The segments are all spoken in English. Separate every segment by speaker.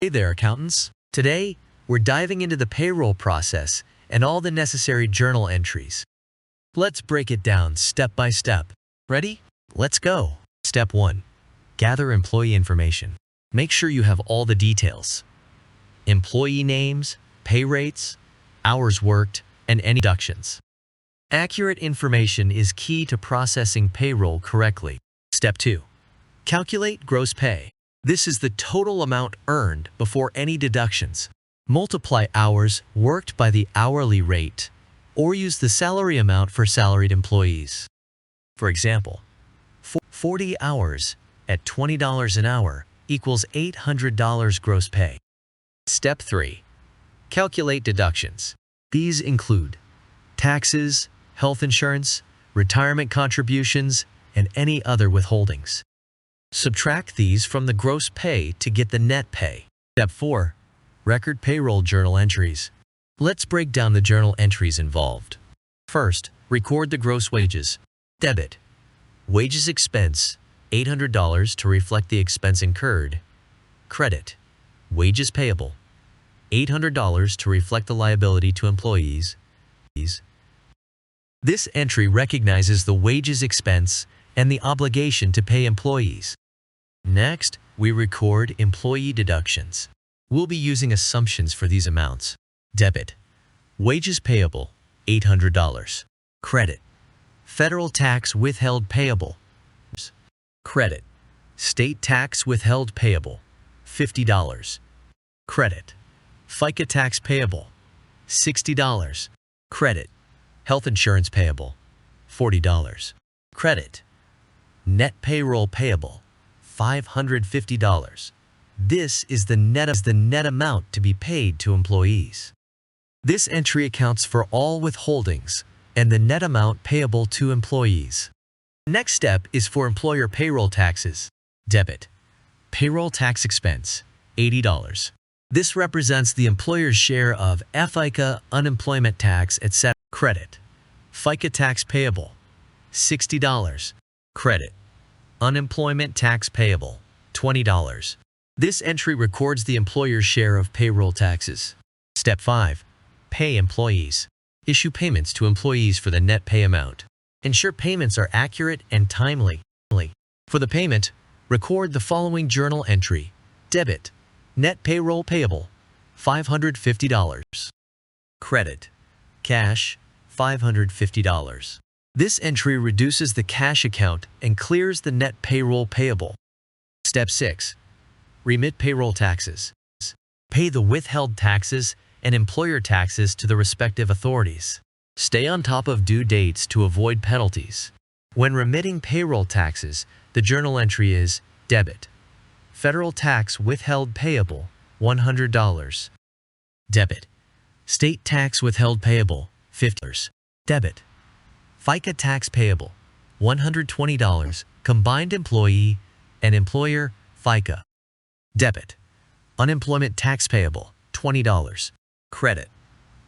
Speaker 1: Hey there, accountants. Today, we're diving into the payroll process and all the necessary journal entries. Let's break it down step by step. Ready? Let's go. Step 1. Gather employee information. Make sure you have all the details. Employee names, pay rates, hours worked, and any deductions. Accurate information is key to processing payroll correctly. Step 2. Calculate gross pay. This is the total amount earned before any deductions. Multiply hours worked by the hourly rate, or use the salary amount for salaried employees. For example, 40 hours at $20 an hour equals $800 gross pay. Step 3. Calculate deductions. These include taxes, health insurance, retirement contributions, and any other withholdings. Subtract these from the gross pay to get the net pay. Step 4. Record payroll journal entries. Let's break down the journal entries involved. First, record the gross wages. Debit. Wages expense, $800 to reflect the expense incurred. Credit. Wages payable, $800 to reflect the liability to employees. This entry recognizes the wages expense and the obligation to pay employees. Next, we record employee deductions. We'll be using assumptions for these amounts. Debit. Wages payable, $800. Credit. Federal tax withheld payable. Credit. State tax withheld payable, $50. Credit. FICA tax payable, $60. Credit. Health insurance payable, $40. Credit. Net payroll payable, $550. This is the net amount to be paid to employees. This entry accounts for all withholdings and the net amount payable to employees. The next step is for employer payroll taxes. Debit. Payroll tax expense, $80. This represents the employer's share of FICA, unemployment tax, etc. Credit. FICA tax payable, $60. Credit. Unemployment tax payable, $20. This entry records the employer's share of payroll taxes. Step 5. Pay employees. Issue payments to employees for the net pay amount. Ensure payments are accurate and timely. For the payment, record the following journal entry. Debit. Net payroll payable, $550. Credit. Cash, $550. This entry reduces the cash account and clears the net payroll payable. Step 6. Remit payroll taxes. Pay the withheld taxes and employer taxes to the respective authorities. Stay on top of due dates to avoid penalties. When remitting payroll taxes, the journal entry is debit. Federal tax withheld payable, $100. Debit. State tax withheld payable, $50. Debit. FICA tax payable, $120. Combined employee and employer FICA. Debit. Unemployment tax payable, $20. Credit.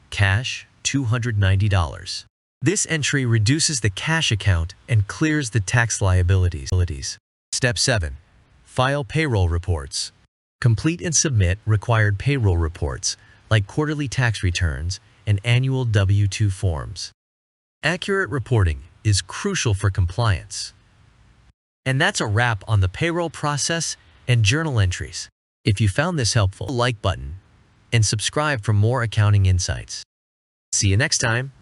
Speaker 1: Cash, $290. This entry reduces the cash account and clears the tax liabilities. Step 7. File payroll reports. Complete and submit required payroll reports like quarterly tax returns and annual W-2 forms. Accurate reporting is crucial for compliance. And that's a wrap on the payroll process and journal entries. If you found this helpful, like button and subscribe for more accounting insights. See you next time.